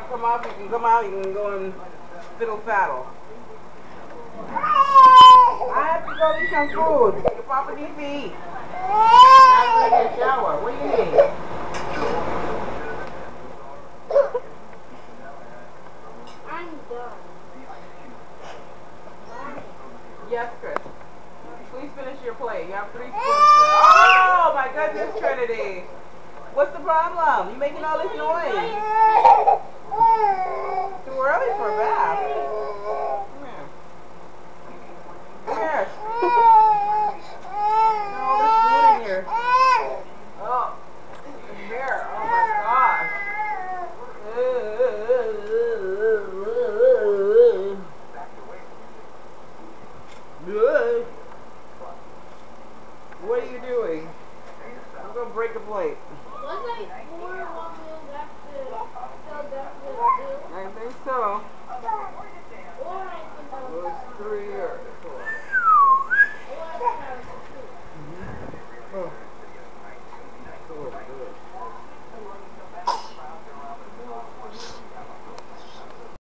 to come out, you can come out, you can go and fiddle faddle. I have to go eat some food. Your papa needs to eat. Now go get a shower. What do you need? I'm done. Yes, Chris. Please finish your plate. You have 3 spoons there. Oh, my goodness, Trinity. What's the problem? You making all this noise? Too early for a bath. Come here. Come here. All this food in here. Oh, your hair. Oh my gosh. Good. What are you doing? I'm gonna break a plate. Was like 4 women after I think so. or I can It was 3 or 4. Oh. Oh, good.